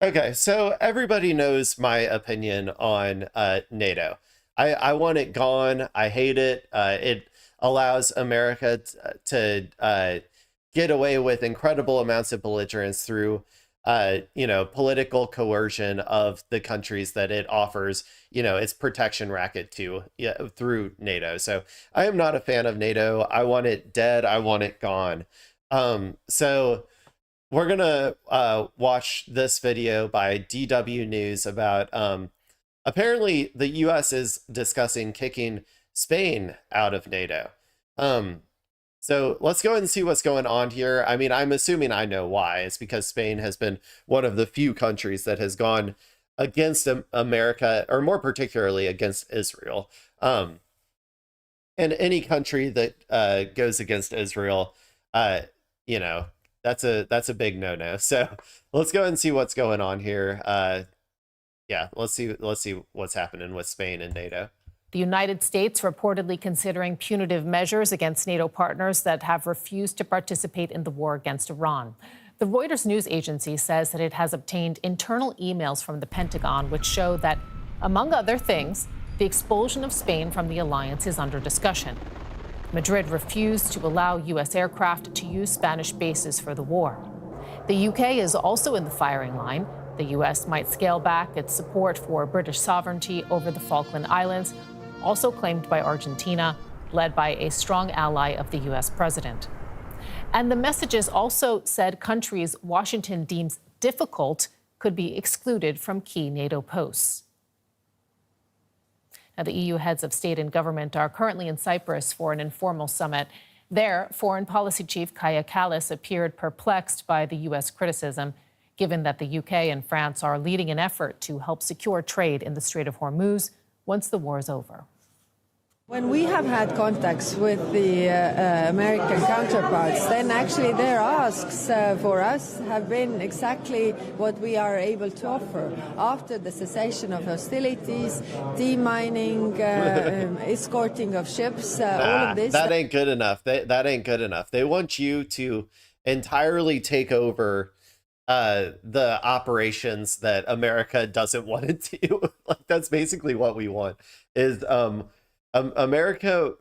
Okay, so everybody knows my opinion on NATO. I want it gone. I hate it. It allows America to get away with incredible amounts of belligerence through, political coercion of the countries that it offers, its protection racket to, yeah, through NATO. So I am not a fan of NATO. I want it dead. I want it gone. So we're gonna watch this video by DW News about apparently the US is discussing kicking Spain out of NATO. Um, so let's go and see what's going on here. I mean, I'm assuming I know why. It's because Spain has been one of the few countries that has gone against America, or more particularly against Israel. And any country that goes against Israel, uh, you know, that's a big no-no. So let's go and see what's going on here. Yeah, let's see what's happening with Spain and NATO. The United States reportedly considering punitive measures against NATO partners that have refused to participate in the war against Iran. The Reuters news agency says that it has obtained internal emails from the Pentagon which show that, among other things, the expulsion of Spain from the alliance is under discussion. Madrid refused to allow U.S. aircraft to use Spanish bases for the war. The U.K. is also in the firing line. The U.S. might scale back its support for British sovereignty over the Falkland Islands, also claimed by Argentina, led by a strong ally of the U.S. president. And the messages also said countries Washington deems difficult could be excluded from key NATO posts. Now, the EU heads of state and government are currently in Cyprus for an informal summit. There, Foreign Policy Chief Kaja Kallas appeared perplexed by the U.S. criticism, given that the U.K. and France are leading an effort to help secure trade in the Strait of Hormuz once the war is over. When we have had contacts with the American counterparts, then actually their asks for us have been exactly what we are able to offer. After the cessation of hostilities, demining, escorting of ships, all of this. That ain't good enough. That ain't good enough. They want you to entirely take over the operations that America doesn't want to do. Like, that's basically what we want. Is America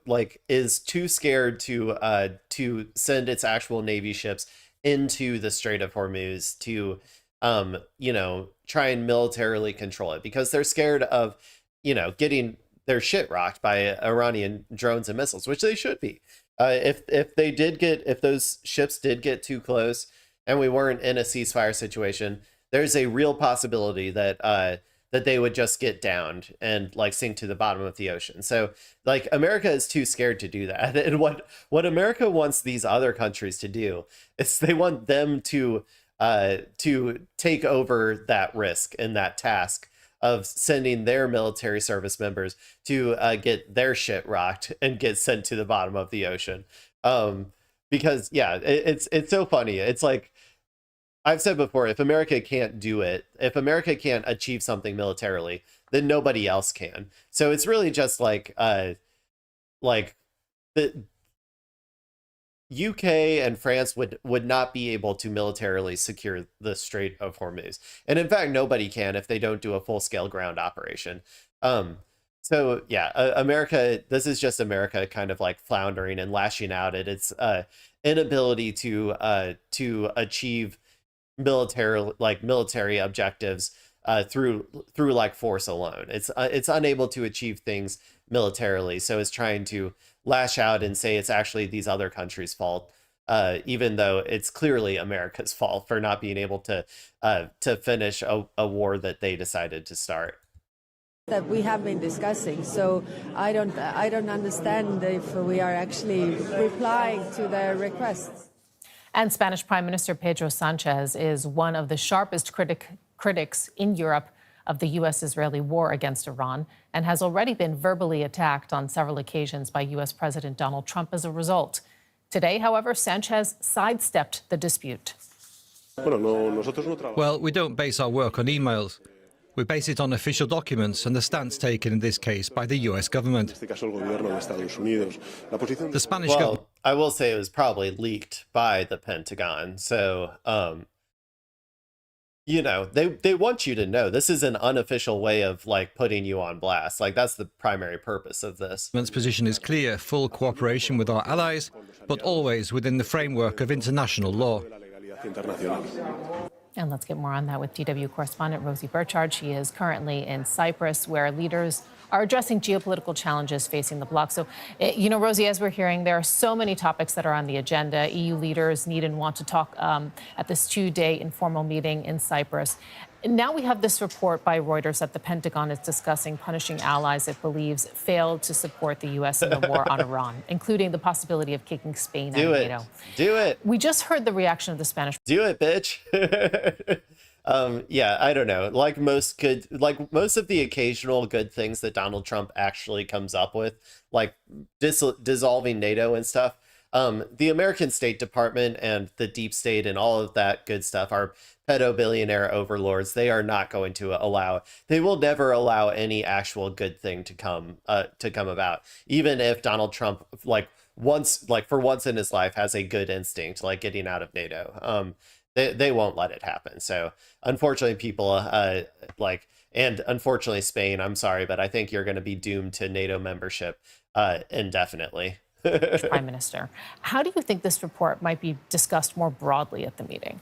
is too scared to send its actual Navy ships into the Strait of Hormuz to try and militarily control it, because they're scared of getting their shit rocked by Iranian drones and missiles, which they should be. If those ships did get too close and we weren't in a ceasefire situation, there's a real possibility that they would just get downed and sink to the bottom of the ocean. So America is too scared to do that. And what America wants these other countries to do is they want them to take over that risk and that task of sending their military service members to get their shit rocked and get sent to the bottom of the ocean. Because yeah, it's so funny. It's like I've said before, if America can't do it, if America can't achieve something militarily, then nobody else can. So it's really just the UK and France would not be able to militarily secure the Strait of Hormuz. And in fact, nobody can if they don't do a full-scale ground operation. So yeah, America, this is just America kind of floundering and lashing out at its inability to achieve military objectives through force alone. It's unable to achieve things militarily, so it's trying to lash out and say it's actually these other countries' fault, even though it's clearly America's fault for not being able to finish a war that they decided to start. That we have been discussing, so I don't understand if we are actually replying to their requests. And Spanish Prime Minister Pedro Sanchez is one of the sharpest critics in Europe of the U.S.-Israeli war against Iran, and has already been verbally attacked on several occasions by U.S. President Donald Trump as a result. Today, however, Sanchez sidestepped the dispute. Well, we don't base our work on emails. We base it on official documents and the stance taken in this case by the U.S. government. The Spanish government... I will say it was probably leaked by the Pentagon. So they want you to know this is an unofficial way of like putting you on blast. Like that's the primary purpose of this. The position is clear: full cooperation with our allies, but always within the framework of international law. And let's get more on that with DW correspondent Rosie Burchard. She is currently in Cyprus, where leaders are addressing geopolitical challenges facing the bloc. So, Rosie, as we're hearing, there are so many topics that are on the agenda. EU leaders need and want to talk at this 2-day informal meeting in Cyprus. Now we have this report by Reuters that the Pentagon is discussing punishing allies it believes failed to support the U.S. in the war on Iran, including the possibility of kicking Spain out of NATO. Do it. We just heard the reaction of the Spanish. Do it, bitch. Yeah, I don't know. Like most of the occasional good things that Donald Trump actually comes up with, like dissolving NATO and stuff. The American State Department and the deep state and all of that good stuff are pedo-billionaire overlords. They are not going to allow, they will never allow any actual good thing to come about. Even if Donald Trump, for once in his life, has a good instinct, like getting out of NATO. They won't let it happen. So unfortunately, people and unfortunately Spain, I'm sorry, but I think you're going to be doomed to NATO membership indefinitely. Prime Minister, how do you think this report might be discussed more broadly at the meeting?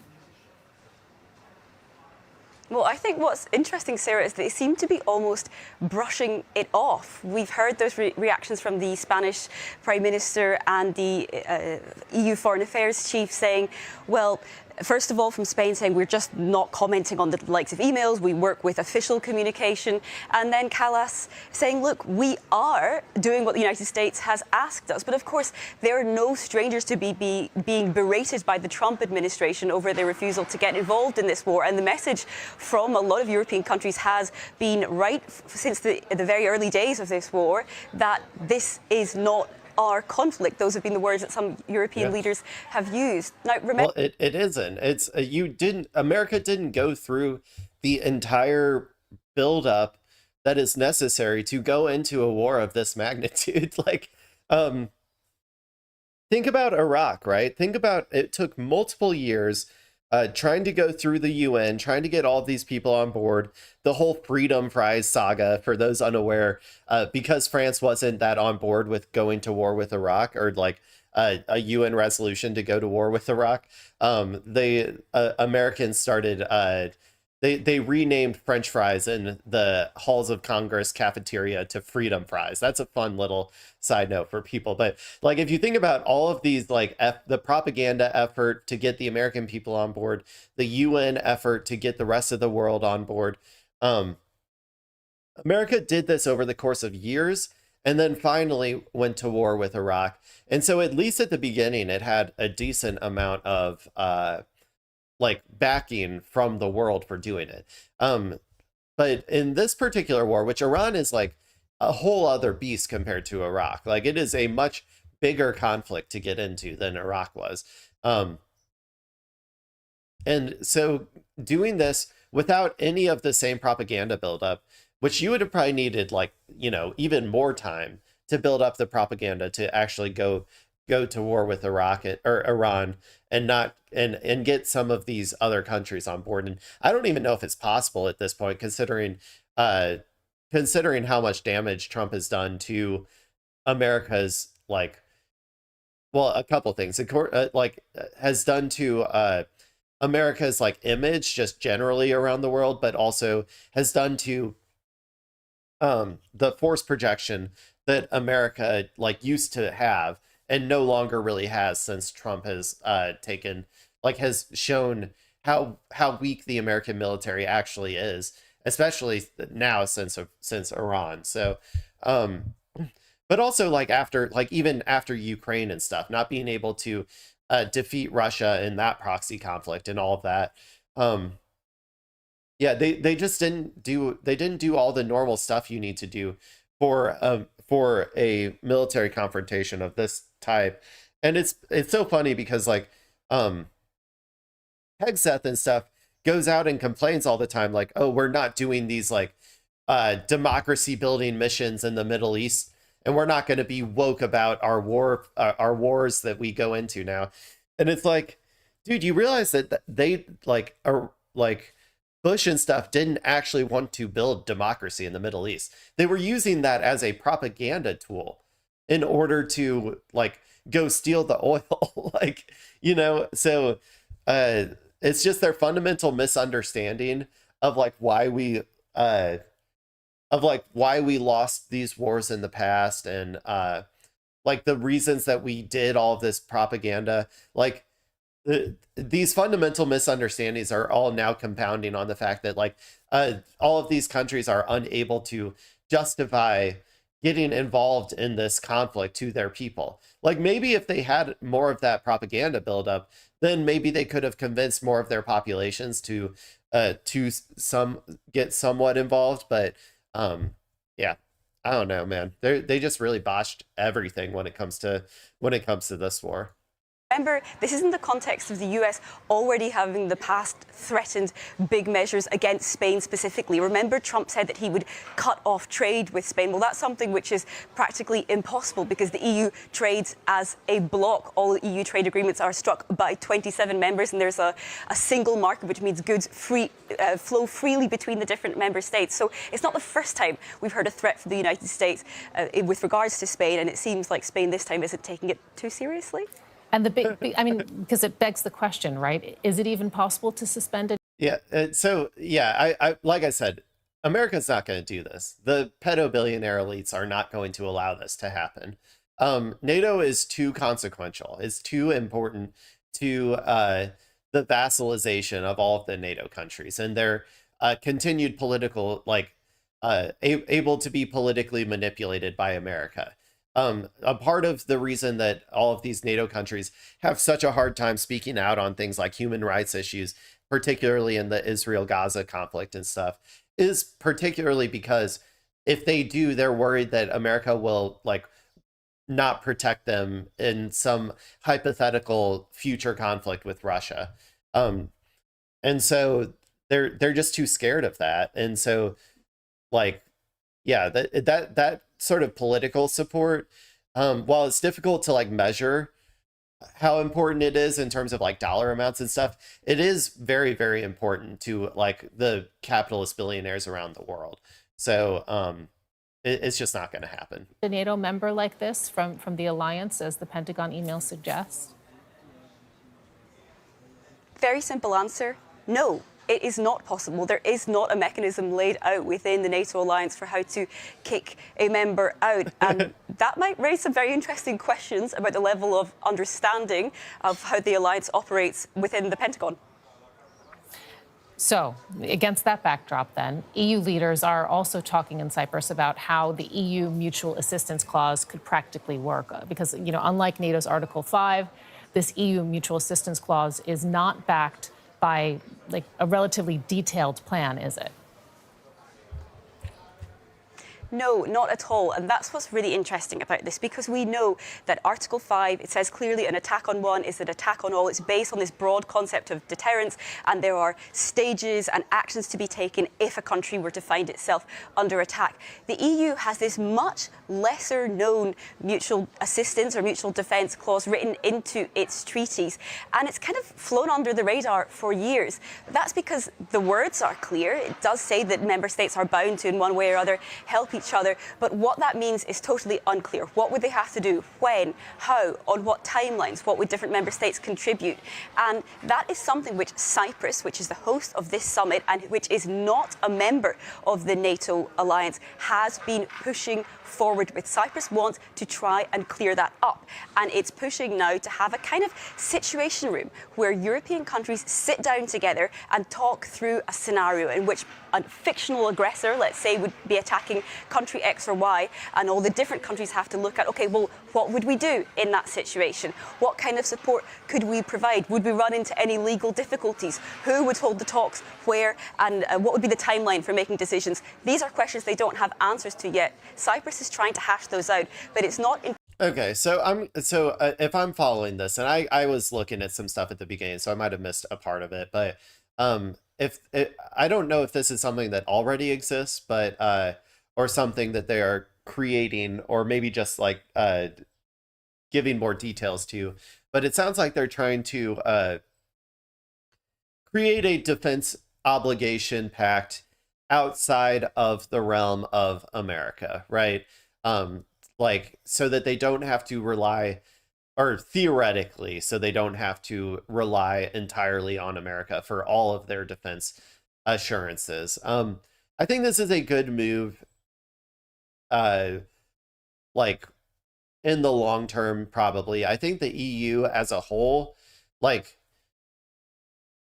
Well, I think what's interesting, Sarah, is that they seem to be almost brushing it off. We've heard those reactions from the Spanish Prime Minister and the EU Foreign Affairs Chief saying, well, first of all, from Spain saying we're just not commenting on the likes of emails, we work with official communication. And then Callas saying, look, we are doing what the United States has asked us. But of course, there are no strangers to be being berated by the Trump administration over their refusal to get involved in this war. And the message from a lot of European countries has been right since the very early days of this war that this is not our conflict. Those have been the words that some European leaders have used. Now, remember, well, it isn't. It's America didn't go through the entire buildup that is necessary to go into a war of this magnitude. Think about Iraq, right? Think about it took multiple years trying to go through the UN, trying to get all of these people on board, the whole Freedom Prize saga, for those unaware, because France wasn't that on board with going to war with Iraq, or a UN resolution to go to war with Iraq. Americans started, they renamed French fries in the halls of Congress cafeteria to Freedom Fries. That's a fun little side note for people. But if you think about all of these, the propaganda effort to get the American people on board, the UN effort to get the rest of the world on board, America did this over the course of years, and then finally went to war with Iraq. And so at least at the beginning, it had a decent amount of backing from the world for doing it. But in this particular war, which Iran is a whole other beast compared to Iraq, it is a much bigger conflict to get into than Iraq was. And so doing this without any of the same propaganda buildup, which you would have probably needed even more time to build up the propaganda to actually go to war with Iraq or Iran, and not and get some of these other countries on board. And I don't even know if it's possible at this point, considering how much damage Trump has done to America's a couple things. Has done to America's image just generally around the world, but also has done to the force projection that America used to have and no longer really has, since Trump has has shown how weak the American military actually is, especially now since Iran. So but also even after Ukraine and stuff, not being able to defeat Russia in that proxy conflict and all of that. Yeah, they just didn't do all the normal stuff you need to do for a military confrontation of this type. And it's so funny because Hegseth and stuff goes out and complains all the time, oh, we're not doing these democracy building missions in the Middle East, and we're not going to be woke about our wars that we go into now. And it's dude, you realize that they are Bush and stuff didn't actually want to build democracy in the Middle East. They were using that as a propaganda tool in order to like go steal the oil. Like, so it's just their fundamental misunderstanding of like why we lost these wars in the past, and like the reasons that we did all of this propaganda. Like these fundamental misunderstandings are all now compounding on the fact that like all of these countries are unable to justify getting involved in this conflict to their people. Like maybe if they had more of that propaganda buildup, then maybe they could have convinced more of their populations to get somewhat involved. But yeah, I don't know, man. They just really botched everything when it comes to this war. Remember, this is in the context of the US already having the past threatened big measures against Spain specifically. Remember, Trump said that he would cut off trade with Spain. Well, that's something which is practically impossible because the EU trades as a bloc. All EU trade agreements are struck by 27 members, and there's a single market, which means goods flow freely between the different member states. So it's not the first time we've heard a threat from the United States with regards to Spain, and it seems like Spain this time isn't taking it too seriously. And I mean, because it begs the question, right? Is it even possible to suspend it? Yeah. So, yeah, I like I said, America's not going to do this. The pedo-billionaire elites are not going to allow this to happen. NATO is too consequential. It's too important to the vassalization of all of the NATO countries and their continued political, like, able to be politically manipulated by America. A part of the reason that all of these NATO countries have such a hard time speaking out on things like human rights issues, particularly in the Israel-Gaza conflict and stuff, is particularly because if they do, they're worried that America will like not protect them in some hypothetical future conflict with Russia. And so they're just too scared of that. And so like, yeah, that sort of political support, while it's difficult to like measure how important it is in terms of like dollar amounts and stuff, it is very, very important to like the capitalist billionaires around the world. So it's just not going to happen. A NATO member like this from the alliance, as the Pentagon email suggests? Very simple answer, no. It is not possible. There is not a mechanism laid out within the NATO alliance for how to kick a member out. And that might raise some very interesting questions about the level of understanding of how the alliance operates within the Pentagon. So, against that backdrop, then, EU leaders are also talking in Cyprus about how the EU mutual assistance clause could practically work. Because, unlike NATO's Article 5, this EU mutual assistance clause is not backed by like a relatively detailed plan, is it? No, not at all. And that's what's really interesting about this, because we know that Article 5, it says clearly an attack on one is an attack on all. It's based on this broad concept of deterrence, and there are stages and actions to be taken if a country were to find itself under attack. The EU has this much lesser known mutual assistance or mutual defence clause written into its treaties, and it's kind of flown under the radar for years. That's because the words are clear. It does say that member states are bound to, in one way or other, help each other, but what that means is totally unclear. What would they have to do? When? How? On what timelines? What would different member states contribute? And that is something which Cyprus, which is the host of this summit and which is not a member of the NATO alliance, has been pushing forward with. Cyprus wants to try and clear that up, and it's pushing now to have a kind of situation room where European countries sit down together and talk through a scenario in which a fictional aggressor, let's say, would be attacking country X or Y, and all the different countries have to look at, okay, well, what would we do in that situation? What kind of support could we provide? Would we run into any legal difficulties? Who would hold the talks where, and what would be the timeline for making decisions? These are questions they don't have answers to yet. Cyprus is trying to hash those out, but it's not in. Okay, so if I'm following this, and I was looking at some stuff at the beginning, so I might have missed a part of it, but I don't know if this is something that already exists, but or something that they are creating, or maybe just like giving more details to. But it sounds like they're trying to create a defense obligation pact outside of the realm of America, right? Like so that they don't have to rely, or theoretically, so they don't have to rely entirely on America for all of their defense assurances. I think this is a good move, uh, like in the long term, probably. I think the EU as a whole, like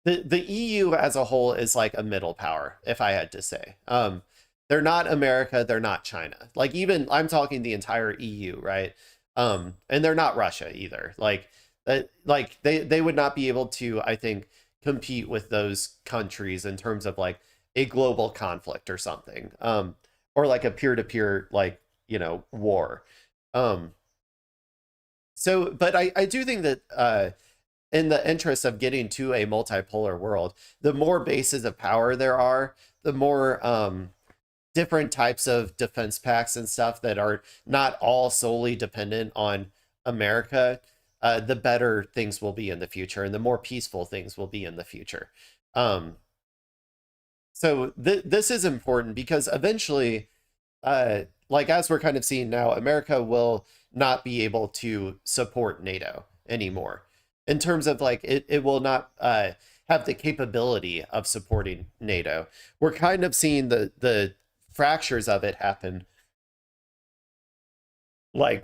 the EU as a whole is like a middle power, if I had to say. They're not America, they're not China. Like even I'm talking the entire EU, right? And they're not Russia either. Like they would not be able to, I think, compete with those countries in terms of like a global conflict or something. Or like a peer-to-peer like, war. Um so but I do think that in the interest of getting to a multipolar world, the more bases of power there are, the more different types of defense pacts and stuff that are not all solely dependent on America, the better things will be in the future and the more peaceful things will be in the future. So this is important because eventually, like as we're kind of seeing now, America will not be able to support NATO anymore in terms of like it will not have the capability of supporting NATO. We're kind of seeing the fractures of it happen, like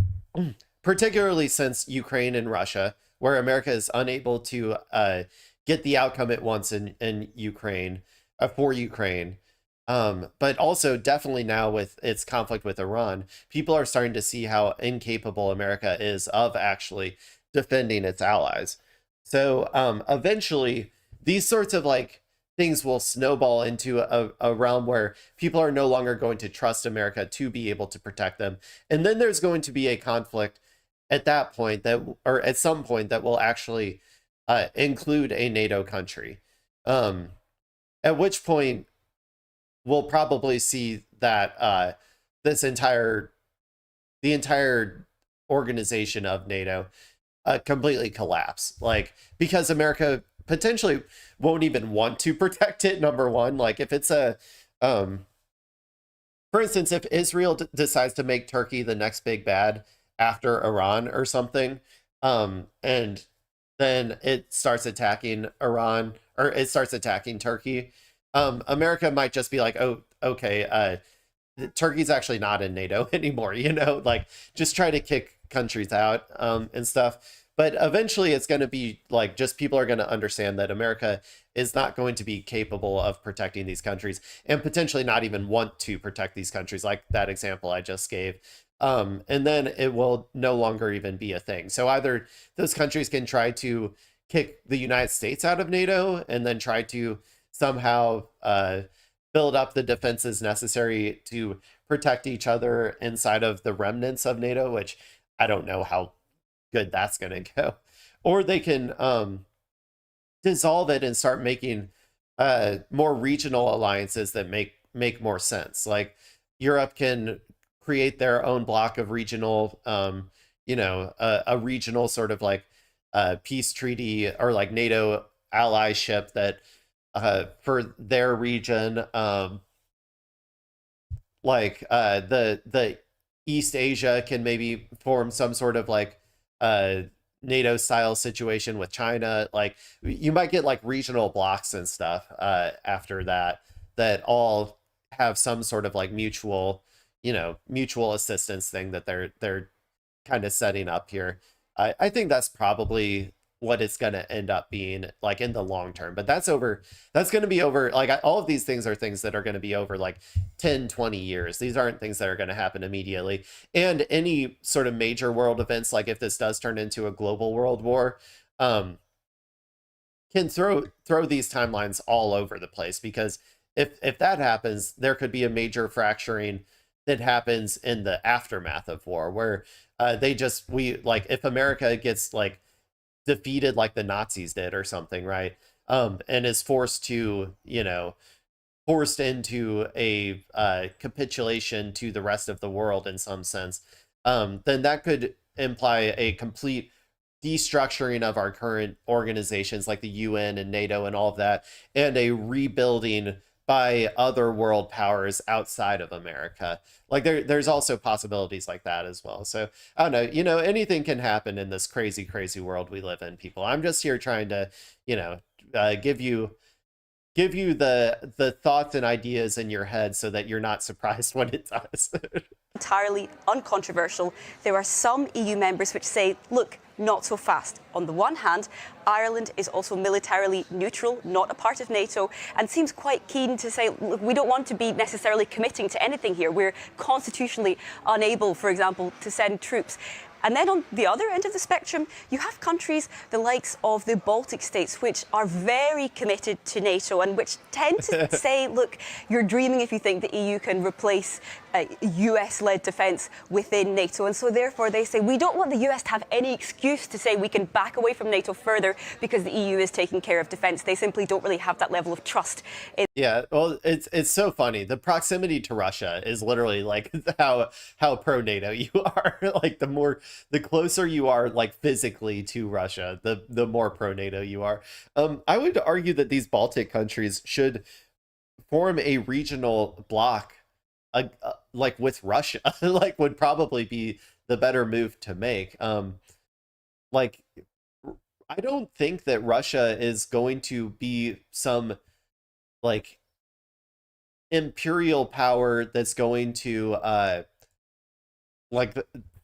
particularly since Ukraine and Russia, where America is unable to get the outcome it wants in Ukraine, for Ukraine. But also definitely now with its conflict with Iran, people are starting to see how incapable America is of actually defending its allies. So eventually these sorts of like things will snowball into a realm where people are no longer going to trust America to be able to protect them. And then there's going to be a conflict at that point that, or at some point that will actually include a NATO country. At which point we'll probably see that the entire organization of NATO completely collapse, like because America potentially won't even want to protect it. Number one, like if it's for instance, if Israel decides to make Turkey the next big bad after Iran or something, and then it starts attacking Iran or it starts attacking Turkey, America might just be like, oh, okay, Turkey's actually not in NATO anymore, like just try to kick countries out and stuff. But eventually it's going to be like just people are going to understand that America is not going to be capable of protecting these countries and potentially not even want to protect these countries, like that example I just gave. And then it will no longer even be a thing. So either those countries can try to kick the United States out of NATO and then try to somehow build up the defenses necessary to protect each other inside of the remnants of NATO, which I don't know how good that's going to go. Or they can dissolve it and start making more regional alliances that make more sense. Like Europe can create their own block of regional, a regional sort of like peace treaty or like NATO allyship that for their region, the East Asia can maybe form some sort of like NATO style situation with China. Like you might get like regional blocks and stuff after that all have some sort of like mutual assistance thing that they're kind of setting up here. I think that's probably what it's going to end up being like in the long term, but that's going to be over. Like all of these things are things that are going to be over like 10-20 years. These aren't things that are going to happen immediately. And any sort of major world events, like if this does turn into a global world war, can throw these timelines all over the place, because if that happens, there could be a major fracturing that happens in the aftermath of war, where if America gets like defeated like the Nazis did or something, right? And is forced into a capitulation to the rest of the world in some sense, then that could imply a complete destructuring of our current organizations like the UN and NATO and all of that, and a rebuilding by other world powers outside of America. Like there's also possibilities like that as well. So I don't know, anything can happen in this crazy, crazy world we live in, people. I'm just here trying to, give you the thoughts and ideas in your head so that you're not surprised when it does. Entirely uncontroversial. There are some EU members which say, look, not so fast. On the one hand, Ireland is also militarily neutral, not a part of NATO, and seems quite keen to say, look, we don't want to be necessarily committing to anything here. We're constitutionally unable, for example, to send troops. And then on the other end of the spectrum, you have countries the likes of the Baltic states, which are very committed to NATO and which tend to say, look, you're dreaming if you think the EU can replace US-led defence within NATO. And so therefore they say, we don't want the US to have any excuse to say we can back away from NATO further because the EU is taking care of defence. They simply don't really have that level of trust. Yeah, well, it's so funny. The proximity to Russia is literally like how pro-NATO you are. Like the closer you are, like physically to Russia, the more pro-NATO you are. I would argue that these Baltic countries should form a regional bloc, like with Russia, like would probably be the better move to make. Like, I don't think that Russia is going to be some like imperial power that's going to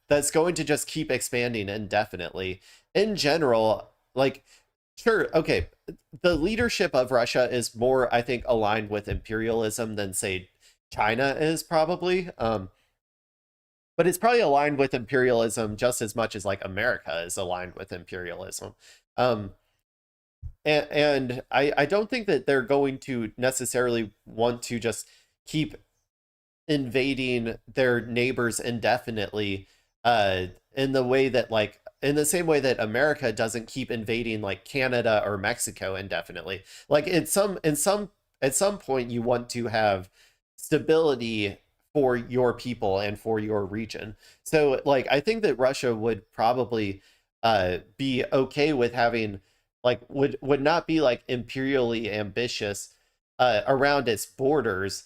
that's going to just keep expanding indefinitely. In general, like, sure, okay, the leadership of Russia is more, I think, aligned with imperialism than, say, China is probably. But it's probably aligned with imperialism just as much as like America is aligned with imperialism. And I don't think that they're going to necessarily want to just keep invading their neighbors indefinitely, in the way that in the same way that America doesn't keep invading like Canada or Mexico indefinitely. Like at some point you want to have stability for your people and for your region. So like I think that Russia would probably be okay with having would not be like imperially ambitious around its borders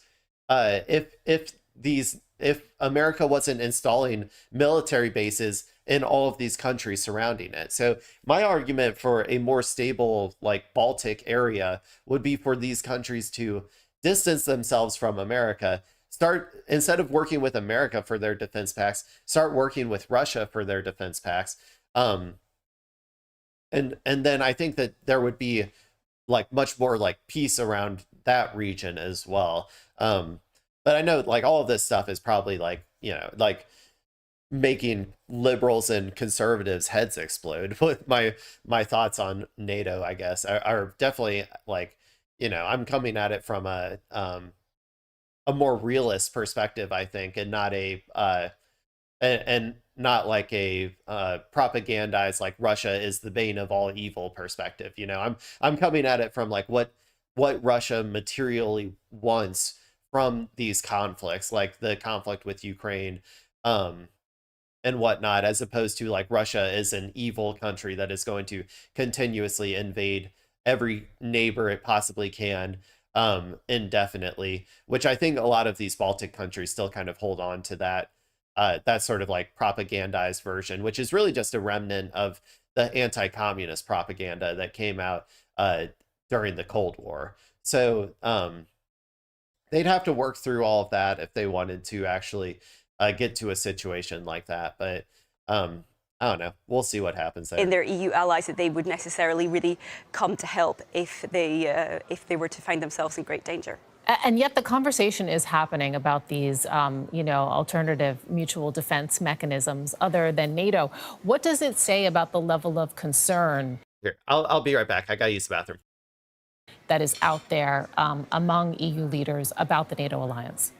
if America wasn't installing military bases in all of these countries surrounding it. So my argument for a more stable like Baltic area would be for these countries to distance themselves from America, start, instead of working with America for their defense pacts, start working with Russia for their defense pacts. And then I think that there would be like much more like peace around that region as well. But I know like all of this stuff is probably like, like making liberals and conservatives heads explode. With my thoughts on NATO, I guess, are definitely like, I'm coming at it from a more realist perspective, I think, and not and not like a propagandized like Russia is the bane of all evil perspective. I'm coming at it from like what Russia materially wants from these conflicts, like the conflict with Ukraine, and whatnot, as opposed to like Russia is an evil country that is going to continuously invade every neighbor it possibly can, indefinitely, which I think a lot of these Baltic countries still kind of hold on to that sort of like propagandized version, which is really just a remnant of the anti-communist propaganda that came out during the Cold War. So they'd have to work through all of that if they wanted to actually get to a situation like that. But I don't know. We'll see what happens there. In their EU allies, that they would necessarily really come to help if they were to find themselves in great danger. And yet the conversation is happening about these, alternative mutual defense mechanisms other than NATO. What does it say about the level of concern? Here, I'll be right back. I gotta use the bathroom. That is out there among EU leaders about the NATO alliance?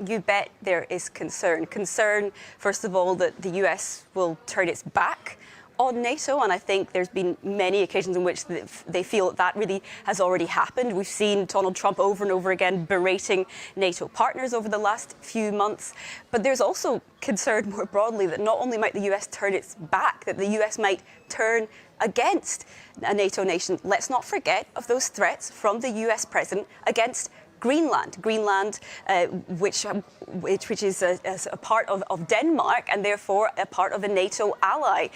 You bet there is concern. Concern, first of all, that the US will turn its back on NATO, and I think there's been many occasions in which they feel that really has already happened. We've seen Donald Trump over and over again berating NATO partners over the last few months. But there's also concern more broadly that not only might the US turn its back, that the US might turn against a NATO nation. Let's not forget of those threats from the US president against Greenland, which is a part of Denmark and therefore a part of a NATO ally.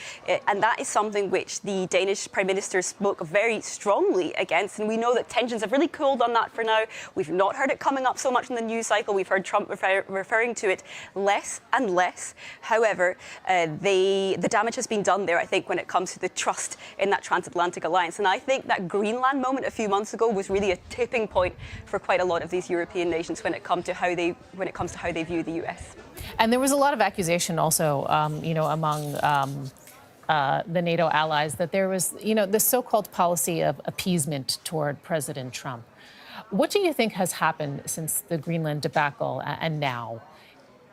And that is something which the Danish Prime Minister spoke very strongly against. And we know that tensions have really cooled on that for now. We've not heard it coming up so much in the news cycle. We've heard Trump referring to it less and less. However, the damage has been done there, I think, when it comes to the trust in that transatlantic alliance. And I think that Greenland moment a few months ago was really a tipping point for quite a lot of these European nations when it comes to how they view the US. And there was a lot of accusation also, among the NATO allies that there was, this so-called policy of appeasement toward President Trump. What do you think has happened since the Greenland debacle and now?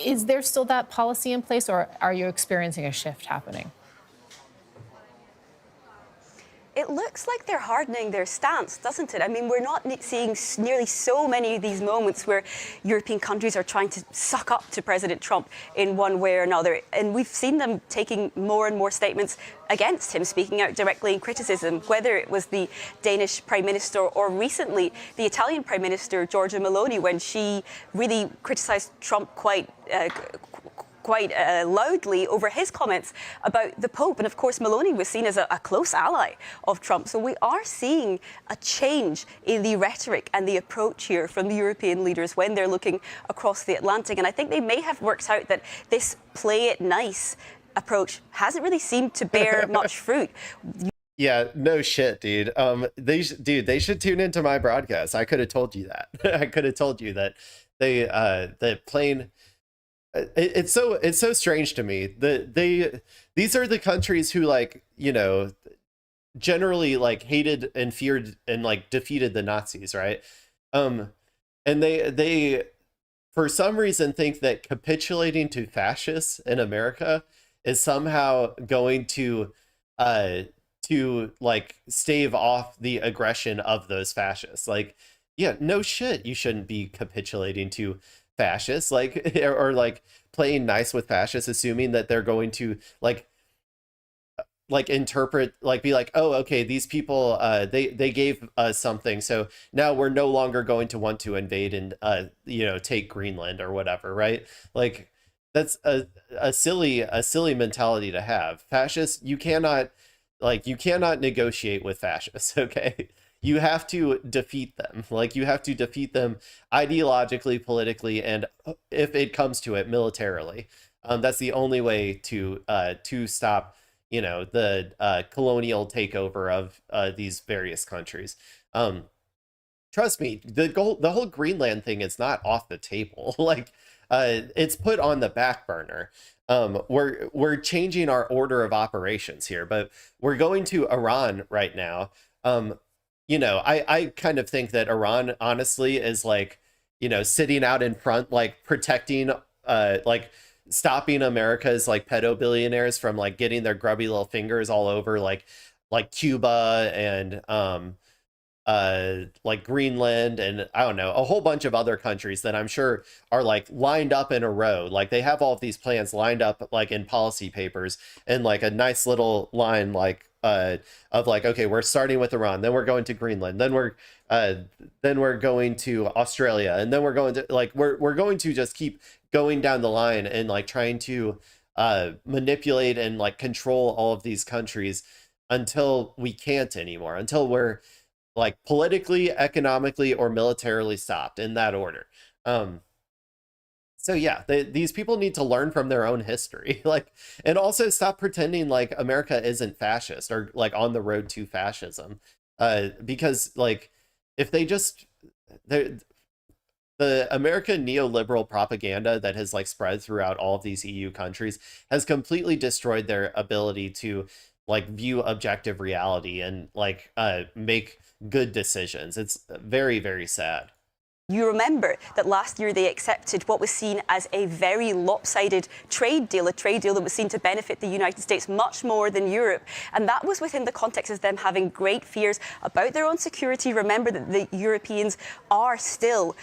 Is there still that policy in place, or are you experiencing a shift happening? It looks like they're hardening their stance, doesn't it? I mean, we're not seeing nearly so many of these moments where European countries are trying to suck up to President Trump in one way or another. And we've seen them taking more and more statements against him, speaking out directly in criticism, whether it was the Danish Prime Minister or recently the Italian Prime Minister, Giorgia Meloni, when she really criticized Trump quite loudly over his comments about the Pope. And of course, Meloni was seen as a close ally of Trump. So we are seeing a change in the rhetoric and the approach here from the European leaders when they're looking across the Atlantic. And I think they may have worked out that this play it nice approach hasn't really seemed to bear much fruit. Yeah, no shit, dude. They should tune into my broadcast. I could have told you that. I could have told you that the plane. It's so strange to me that these are the countries who, like, generally, like, hated and feared and, like, defeated the Nazis, right? And they for some reason think that capitulating to fascists in America is somehow going to like stave off the aggression of those fascists. Like, yeah, no shit, you shouldn't be capitulating to fascists, like, or like playing nice with fascists, assuming that they're going to like interpret, like, be like, oh, okay, these people they gave us something, so now we're no longer going to want to invade and take Greenland or whatever, right? Like, that's a silly mentality to have. Fascists, you cannot negotiate with fascists, okay? You have to defeat them. Like, you have to defeat them ideologically, politically, and if it comes to it, militarily. That's the only way to stop, the colonial takeover of these various countries. Trust me, the whole Greenland thing is not off the table. Like, it's put on the back burner. We're changing our order of operations here, but we're going to Iran right now. I kind of think that Iran, honestly, is like, sitting out in front, like, protecting, like, stopping America's, like, pedo billionaires from, like, getting their grubby little fingers all over, like Cuba and, like, Greenland and, I don't know, a whole bunch of other countries that I'm sure are, like, lined up in a row. Like, they have all of these plans lined up, like, in policy papers, and, like, a nice little line, like, of like, okay, we're starting with Iran, then we're going to Greenland, then we're going to Australia, and then we're going to, like, we're going to just keep going down the line and, like, trying to manipulate and, like, control all of these countries until we can't anymore, until we're, like, politically, economically, or militarily stopped, in that order. So yeah, these people need to learn from their own history, like, and also stop pretending like America isn't fascist or, like, on the road to fascism, because, like, if they just the American neoliberal propaganda that has, like, spread throughout all of these EU countries has completely destroyed their ability to, like, view objective reality and, like, make good decisions. It's very, very sad. You remember that last year they accepted what was seen as a very lopsided trade deal, a trade deal that was seen to benefit the United States much more than Europe. And that was within the context of them having great fears about their own security. Remember that the Europeans are still,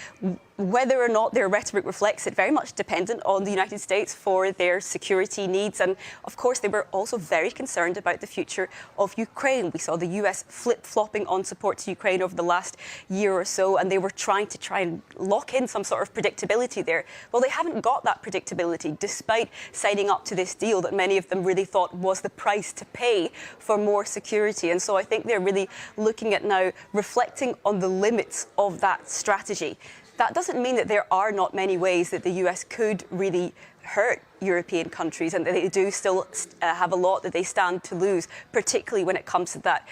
whether or not their rhetoric reflects it, very much dependent on the United States for their security needs. And of course, they were also very concerned about the future of Ukraine. We saw the US flip-flopping on support to Ukraine over the last year or so, and they were trying and lock in some sort of predictability there. Well, they haven't got that predictability, despite signing up to this deal that many of them really thought was the price to pay for more security. And so I think they're really looking at now reflecting on the limits of that strategy. That doesn't mean that there are not many ways that the US could really hurt European countries, and that they do still have a lot that they stand to lose, particularly when it comes to that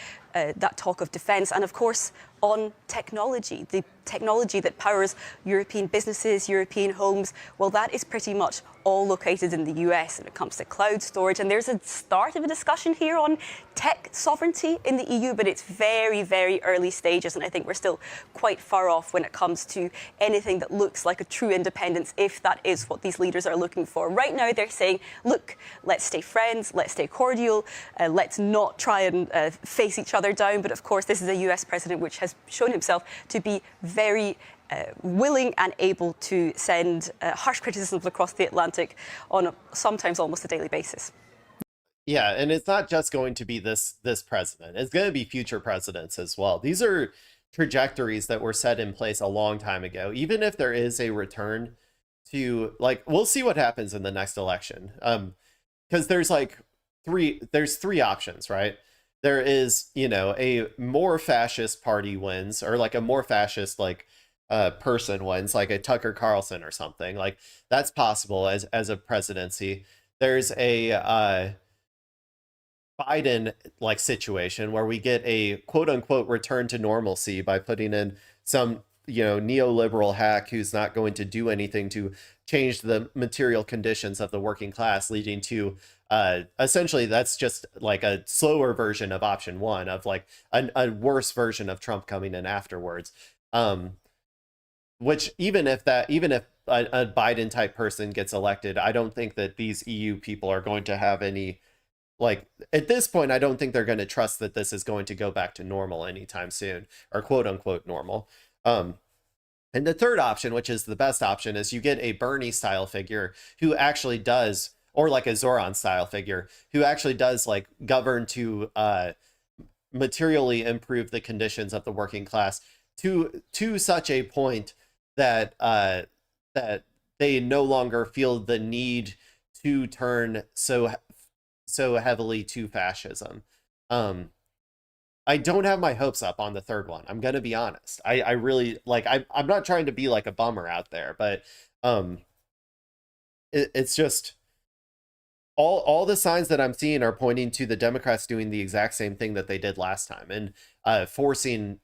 talk of defence. And of course, on technology, the technology that powers European businesses, European homes, well, that is pretty much all located in the US when it comes to cloud storage. And there's a start of a discussion here on tech sovereignty in the EU, but it's very, very early stages. And I think we're still quite far off when it comes to anything that looks like a true independence, if that is what these leaders are looking for. Right now, they're saying, look, let's stay friends, let's stay cordial, let's not try and face each other down. But of course, this is a US president which has shown himself to be very willing and able to send harsh criticisms across the Atlantic on sometimes almost a daily basis. Yeah, and it's not just going to be this president. It's going to be future presidents as well. These are trajectories that were set in place a long time ago. Even if there is a return to, like, we'll see what happens in the next election. Because there's three options, right? There is, a more fascist party wins, or like a more fascist person wins, like a Tucker Carlson or something. Like, that's possible as a presidency. There's a Biden situation where we get a quote unquote return to normalcy by putting in some neoliberal hack who's not going to do anything to change the material conditions of the working class, leading to essentially that's just like a slower version of option one, of like a worse version of Trump coming in afterwards. Which even if a Biden type person gets elected, I don't think that these EU people are going to have any, at this point, I don't think they're going to trust that this is going to go back to normal anytime soon, or quote unquote normal. And the third option, which is the best option, is you get a Bernie style figure who actually does, or like a Zoran style figure who actually does govern to materially improve the conditions of the working class to such a point that that they no longer feel the need to turn so heavily to fascism. I don't have my hopes up on the third one. I'm gonna be honest. I really I'm not trying to be like a bummer out there, but it's just all the signs that I'm seeing are pointing to the Democrats doing the exact same thing that they did last time, and forcing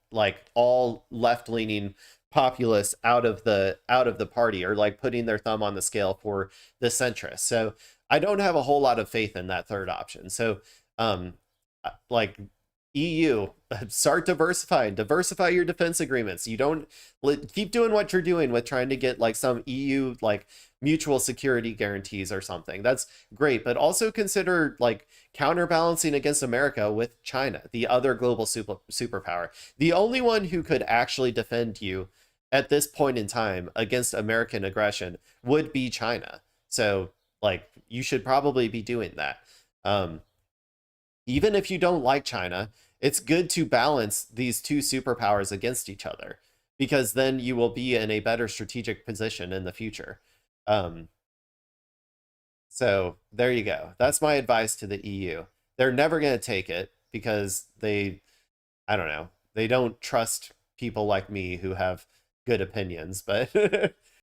all left-leaning populists out of the party, or putting their thumb on the scale for the centrists. So I don't have a whole lot of faith in that third option. So EU, start diversify your defense agreements. You don't keep doing what you're doing with trying to get some EU mutual security guarantees or something. That's great, but also consider counterbalancing against America with China, the other global superpower. The only one who could actually defend you at this point in time against American aggression would be China. So you should probably be doing that. Even if you don't like China, it's good to balance these two superpowers against each other, because then you will be in a better strategic position in the future. So there you go. That's my advice to the EU. They're never going to take it because they don't trust people like me who have good opinions, but